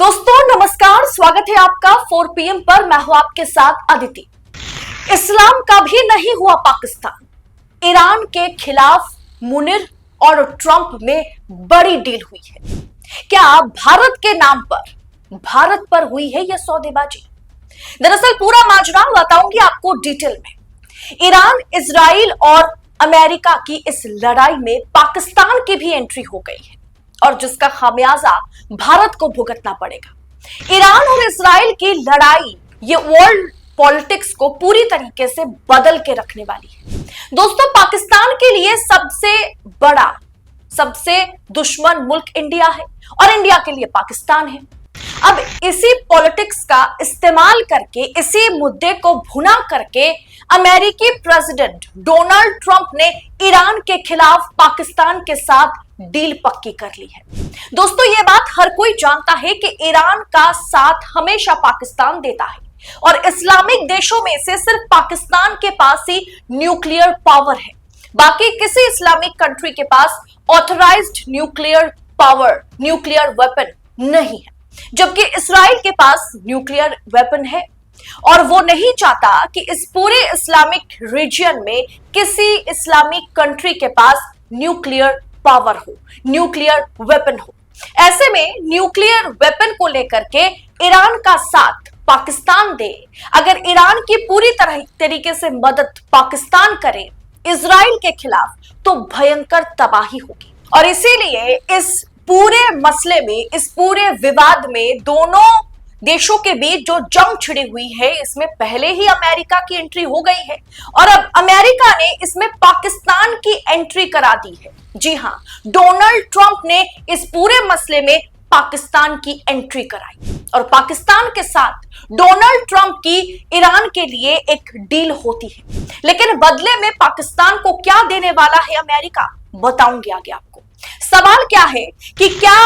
दोस्तों नमस्कार, स्वागत है आपका 4 PM पर। मैं हूं आपके साथ अदिति। इस्लाम का भी नहीं हुआ पाकिस्तान। ईरान के खिलाफ मुनीर और ट्रंप में बड़ी डील हुई है। क्या भारत के नाम पर भारत पर हुई है यह सौदेबाजी? दरअसल पूरा माजरा बताऊंगी आपको डिटेल में। ईरान, इजराइल और अमेरिका की इस लड़ाई में पाकिस्तान की भी एंट्री हो गई है और जिसका खामियाजा भारत को भुगतना पड़ेगा। ईरान और इजराइल की लड़ाई ये वर्ल्ड पॉलिटिक्स को पूरी तरीके से बदल के रखने वाली है। दोस्तों, पाकिस्तान के लिए सबसे बड़ा, सबसे दुश्मन मुल्क इंडिया है और इंडिया के लिए पाकिस्तान है। अब इसी पॉलिटिक्स का इस्तेमाल करके, इसी मुद्दे को भुना करके अमेरिकी प्रेसिडेंट डोनाल्ड ट्रंप ने ईरान के खिलाफ पाकिस्तान के साथ डील पक्की कर ली है। दोस्तों, यह बात हर कोई जानता है कि ईरान का साथ हमेशा पाकिस्तान देता है और इस्लामिक देशों में से सिर्फ पाकिस्तान के पास ही न्यूक्लियर पावर है। बाकी किसी इस्लामिक कंट्री के पास authorised nuclear power, nuclear weapon नहीं है, जबकि इस्राइल के पास न्यूक्लियर वेपन है और वो नहीं चाहता कि इस पूरे इस्लामिक रीजन में किसी इस्लामिक कंट्री के पास न्यूक्लियर पावर हो, न्यूक्लियर वेपन हो। ऐसे में न्यूक्लियर वेपन को लेकर के ईरान का साथ पाकिस्तान दे, अगर ईरान की पूरी तरीके से मदद पाकिस्तान करे इजराइल के खिलाफ, तो भयंकर तबाही होगी। और इसीलिए इस पूरे मसले में, इस पूरे विवाद में दोनों देशों के बीच जो जंग छिड़ी हुई है, इसमें पहले ही अमेरिका की एंट्री हो गई है और अब अमेरिका ने इसमें पाकिस्तान की एंट्री करा दी है। जी हां, डोनाल्ड ट्रंप ने इस पूरे मसले में पाकिस्तान की एंट्री कराई और पाकिस्तान के साथ डोनाल्ड ट्रंप की ईरान के लिए एक डील होती है। लेकिन बदले में पाकिस्तान को क्या देने वाला है अमेरिका, बताऊंगी आगे आपको। सवाल क्या है कि क्या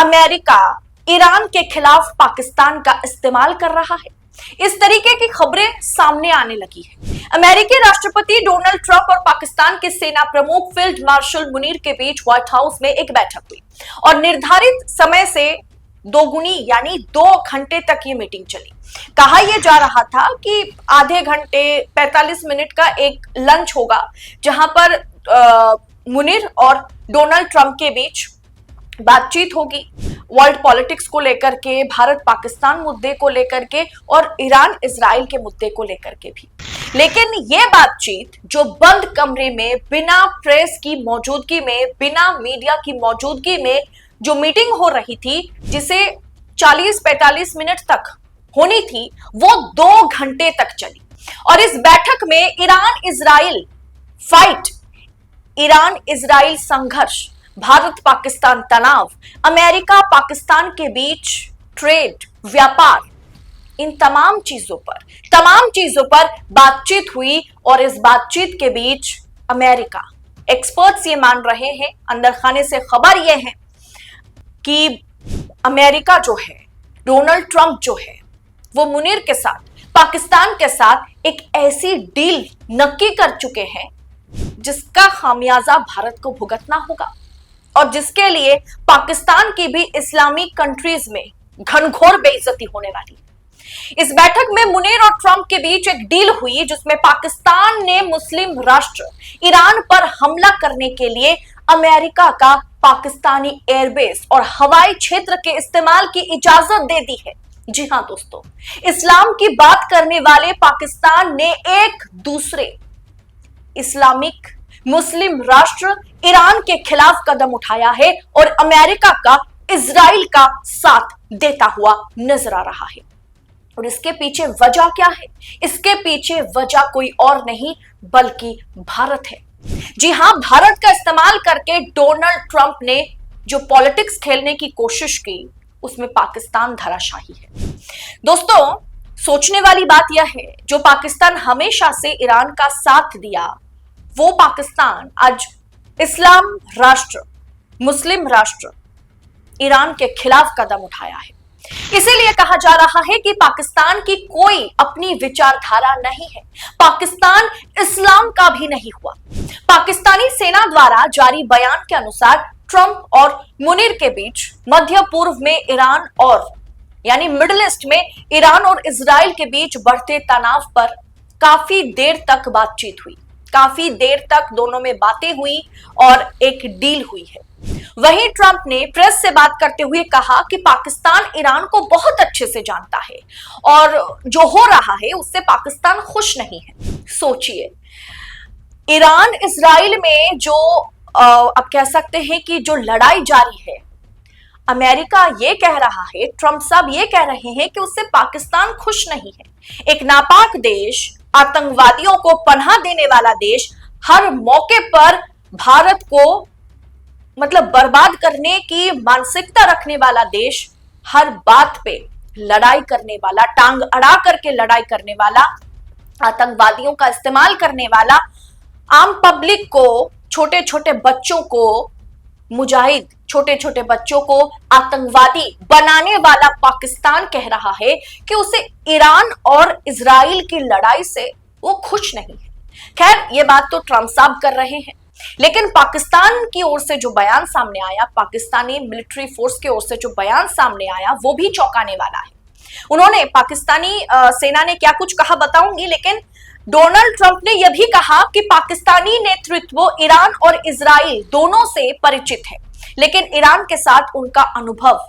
अमेरिका ईरान के खिलाफ पाकिस्तान का इस्तेमाल कर रहा है? इस तरीके की खबरें सामने आने लगी है। अमेरिकी राष्ट्रपति डोनाल्ड ट्रंप और पाकिस्तान के सेना प्रमुख फील्ड मार्शल मुनीर के बीच व्हाइट हाउस में एक बैठक हुई और निर्धारित समय से दोगुनी यानी 2 घंटे तक ये मीटिंग चली। कहा यह जा रहा था कि आधे घंटे 45 मिनट का एक लंच होगा, जहां पर मुनीर और डोनाल्ड ट्रंप के बीच बातचीत होगी वर्ल्ड पॉलिटिक्स को लेकर के, भारत पाकिस्तान मुद्दे को लेकर के और ईरान इजराइल के मुद्दे को लेकर के भी। लेकिन यह बातचीत जो बंद कमरे में, बिना प्रेस की मौजूदगी में, बिना मीडिया की मौजूदगी में जो मीटिंग हो रही थी, जिसे 40-45 मिनट तक होनी थी, वो 2 घंटे तक चली। और इस बैठक में Iran Israel fight, Iran Israel संघर्ष, भारत पाकिस्तान तनाव, अमेरिका पाकिस्तान के बीच ट्रेड, व्यापार, इन तमाम चीजों पर बातचीत हुई। और इस बातचीत के बीच अमेरिका, एक्सपर्ट्स ये मान रहे हैं, अंदर खाने से खबर ये है कि अमेरिका जो है, डोनाल्ड ट्रंप जो है, वो मुनीर के साथ, पाकिस्तान के साथ एक ऐसी डील नक्की कर चुके हैं जिसका खामियाजा भारत को भुगतना होगा और जिसके लिए पाकिस्तान की भी इस्लामिक कंट्रीज में घनघोर बेइज्जती होने वाली है। इस बैठक में मुनीर और ट्रंप के बीच एक डील हुई जिसमें पाकिस्तान ने मुस्लिम राष्ट्र ईरान पर हमला करने के लिए अमेरिका का पाकिस्तानी एयरबेस और हवाई क्षेत्र के इस्तेमाल की इजाजत दे दी है। जी हां दोस्तों, इस्लाम की बात करने वाले पाकिस्तान ने एक दूसरे इस्लामिक मुस्लिम राष्ट्र ईरान के खिलाफ कदम उठाया है और अमेरिका का इजराइल का साथ देता हुआ नजर आ रहा है। और इसके पीछे वजह क्या है? इसके पीछे वजह कोई और नहीं बल्कि भारत है। जी हां, भारत का इस्तेमाल करके डोनाल्ड ट्रंप ने जो पॉलिटिक्स खेलने की कोशिश की, उसमें पाकिस्तान धराशायी है। दोस्तों, सोचने वाली बात यह है, जो पाकिस्तान हमेशा से ईरान का साथ दिया, वो पाकिस्तान आज इस्लाम राष्ट्र, मुस्लिम राष्ट्र ईरान के खिलाफ कदम उठाया है। इसीलिए कहा जा रहा है कि पाकिस्तान की कोई अपनी विचारधारा नहीं है, पाकिस्तान इस्लाम का भी नहीं हुआ। पाकिस्तानी सेना द्वारा जारी बयान के अनुसार ट्रंप और मुनीर के बीच मध्य पूर्व में ईरान और यानी मिडिल ईस्ट में ईरान और इजराइल के बीच बढ़ते तनाव पर काफी देर तक बातचीत हुई, काफी देर तक दोनों में बातें हुई और एक डील हुई है। वहीं ट्रंप ने प्रेस से बात करते हुए कहा कि पाकिस्तान ईरान को बहुत अच्छे से जानता है और जो हो रहा है उससे पाकिस्तान खुश नहीं है। सोचिए, ईरान इजराइल में जो अब कह सकते हैं कि जो लड़ाई जारी है, अमेरिका ये कह रहा है, ट्रंप साहब ये कह रहे हैं कि उससे पाकिस्तान खुश नहीं है। एक नापाक देश, आतंकवादियों को पनाह देने वाला देश, हर मौके पर भारत को मतलब बर्बाद करने की मानसिकता रखने वाला देश, हर बात पे लड़ाई करने वाला, टांग अड़ा करके लड़ाई करने वाला, आतंकवादियों का इस्तेमाल करने वाला, आम पब्लिक को, छोटे छोटे बच्चों को मुजाहिद, छोटे छोटे बच्चों को आतंकवादी बनाने वाला पाकिस्तान कह रहा है कि उसे ईरान और इजराइल की लड़ाई से वो खुश नहीं है। खैर, ये बात तो ट्रंप साहब कर रहे हैं, लेकिन पाकिस्तान की ओर से जो बयान सामने आया, पाकिस्तानी मिलिट्री फोर्स की ओर से जो बयान सामने आया, वो भी चौंकाने वाला है। उन्होंने, पाकिस्तानी सेना ने क्या कुछ कहा बताऊंगी, लेकिन डोनाल्ड ट्रंप ने यह भी कहा कि पाकिस्तानी नेतृत्व ईरान और इजराइल दोनों से परिचित है, लेकिन ईरान के साथ उनका अनुभव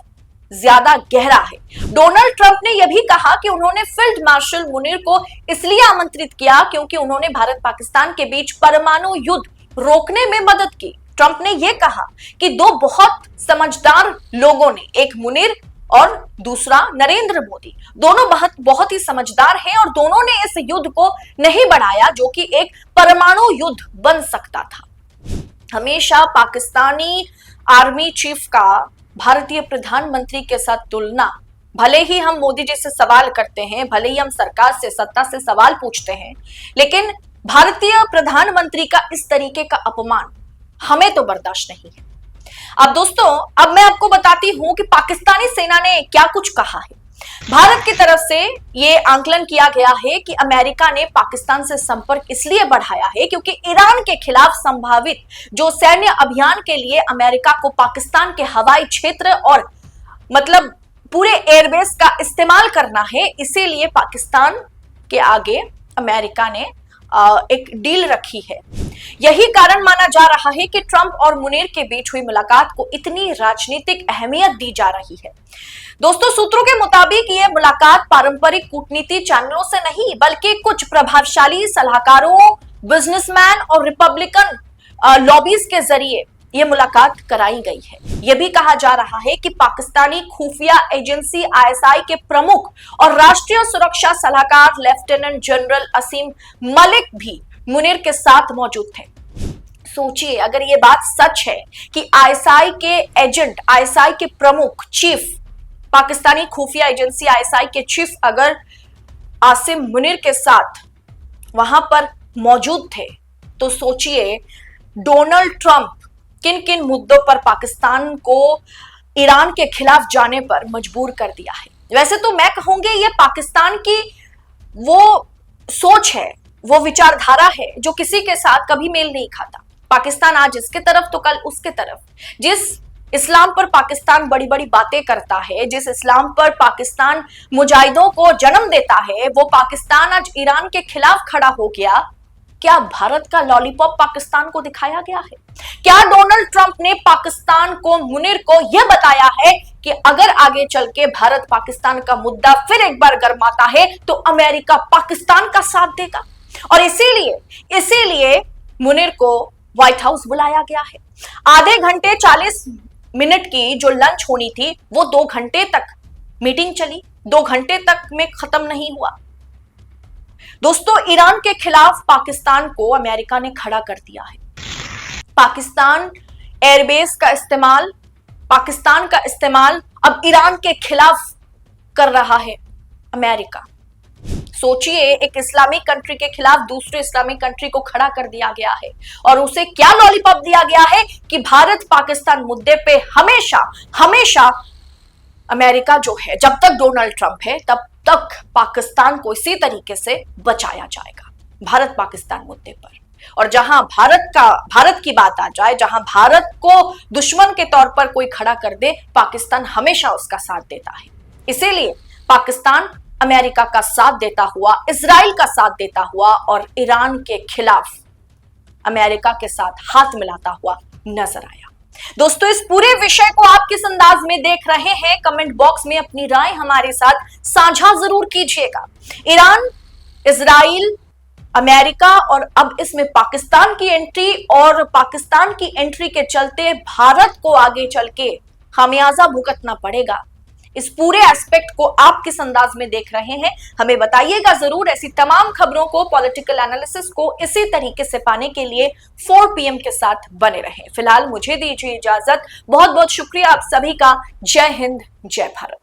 ज्यादा गहरा है। डोनाल्ड ट्रंप ने यह भी कहा कि उन्होंने फील्ड मार्शल मुनीर को इसलिए आमंत्रित किया क्योंकि उन्होंने भारत पाकिस्तान के बीच परमाणु युद्ध रोकने में मदद की। ट्रंप ने यह कहा कि दो बहुत समझदार लोगों ने, एक मुनीर और दूसरा नरेंद्र मोदी, दोनों बहुत ही समझदार हैं और दोनों ने इस युद्ध को नहीं बढ़ाया जो कि एक परमाणु युद्ध बन सकता था। हमेशा पाकिस्तानी आर्मी चीफ का भारतीय प्रधानमंत्री के साथ तुलना, भले ही हम मोदी जी से सवाल करते हैं, भले ही हम सरकार से, सत्ता से सवाल पूछते हैं, लेकिन भारतीय प्रधानमंत्री का इस तरीके का अपमान हमें तो बर्दाश्त नहीं है। अब दोस्तों, अब मैं आपको बताती हूं कि पाकिस्तानी सेना ने क्या कुछ कहा है। भारत की तरफ से यह आंकलन किया गया है कि अमेरिका ने पाकिस्तान से संपर्क इसलिए बढ़ाया है क्योंकि ईरान के खिलाफ संभावित जो सैन्य अभियान के लिए अमेरिका को पाकिस्तान के हवाई क्षेत्र और मतलब पूरे एयरबेस का इस्तेमाल करना है, इसीलिए पाकिस्तान के आगे अमेरिका ने एक डील रखी है। यही कारण माना जा रहा है कि ट्रंप और मुनीर के बीच हुई मुलाकात को इतनी राजनीतिक अहमियत दी जा रही है। दोस्तों, सूत्रों के मुताबिक यह मुलाकात पारंपरिक कूटनीति चैनलों से नहीं, बल्कि कुछ प्रभावशाली सलाहकारों, बिजनेसमैन और रिपब्लिकन लॉबीज के जरिए यह मुलाकात कराई गई है। यह भी कहा जा रहा है कि पाकिस्तानी खुफिया एजेंसी आईएसआई के प्रमुख और राष्ट्रीय सुरक्षा सलाहकार लेफ्टिनेंट जनरल असीम मलिक भी मुनीर के साथ मौजूद थे। सोचिए, अगर यह बात सच है कि आईएसआई के एजेंट, आईएसआई के प्रमुख, चीफ, पाकिस्तानी खुफिया एजेंसी आईएसआई के चीफ अगर आसिम मुनीर के साथ वहां पर मौजूद थे, तो सोचिए डोनाल्ड ट्रंप किन किन मुद्दों पर पाकिस्तान को ईरान के खिलाफ जाने पर मजबूर कर दिया है। वैसे तो मैं कहूंगी ये पाकिस्तान की वो सोच है, वो विचारधारा है जो किसी के साथ कभी मेल नहीं खाता। पाकिस्तान आज इसके तरफ तो कल उसके तरफ। जिस इस्लाम पर पाकिस्तान बड़ी बड़ी बातें करता है, जिस इस्लाम पर पाकिस्तान मुजाहिदों को जन्म देता है, वो पाकिस्तान आज ईरान के खिलाफ खड़ा हो गया। क्या भारत का लॉलीपॉप पाकिस्तान को दिखाया गया है? क्या डोनाल्ड ट्रंप ने पाकिस्तान को, मुनीर को यह बताया है कि अगर आगे चल के भारत पाकिस्तान का मुद्दा फिर एक बार गर्माता है तो अमेरिका पाकिस्तान का साथ देगा? और इसीलिए मुनीर को व्हाइट हाउस बुलाया गया है। आधे घंटे 40 मिनट की जो लंच होनी थी वो 2 घंटे तक मीटिंग चली, 2 घंटे तक में खत्म नहीं हुआ। दोस्तों, ईरान के खिलाफ पाकिस्तान को अमेरिका ने खड़ा कर दिया है। पाकिस्तान एयरबेस का इस्तेमाल, पाकिस्तान का इस्तेमाल अब ईरान के खिलाफ कर रहा है अमेरिका। सोचिए, एक इस्लामिक कंट्री के खिलाफ दूसरे इस्लामिक कंट्री को खड़ा कर दिया गया है और उसे क्या लॉलीपॉप दिया गया है कि भारत पाकिस्तान मुद्दे पे हमेशा अमेरिका जो है, जब तक डोनाल्ड ट्रंप है तब तक पाकिस्तान को इसी तरीके से बचाया जाएगा, भारत पाकिस्तान मुद्दे पर। और जहां भारत की बात आ जाए, जहां भारत को दुश्मन के तौर पर कोई खड़ा कर दे, पाकिस्तान हमेशा उसका साथ देता है। इसीलिए पाकिस्तान अमेरिका का साथ देता हुआ, इजराइल का साथ देता हुआ और ईरान के खिलाफ अमेरिका के साथ हाथ मिलाता हुआ नजर आया। दोस्तों, इस पूरे विषय को आप किस अंदाज में देख रहे हैं, कमेंट बॉक्स में अपनी राय हमारे साथ साझा जरूर कीजिएगा। ईरान, इजराइल, अमेरिका और अब इसमें पाकिस्तान की एंट्री, और पाकिस्तान की एंट्री के चलते भारत को आगे चल के खामियाजा भुगतना पड़ेगा। इस पूरे एस्पेक्ट को आप किस अंदाज में देख रहे हैं, हमें बताइएगा जरूर। ऐसी तमाम खबरों को, पॉलिटिकल एनालिसिस को इसी तरीके से पाने के लिए 4 PM के साथ बने रहें। फिलहाल मुझे दीजिए इजाजत। बहुत बहुत शुक्रिया आप सभी का। जय हिंद, जय भारत।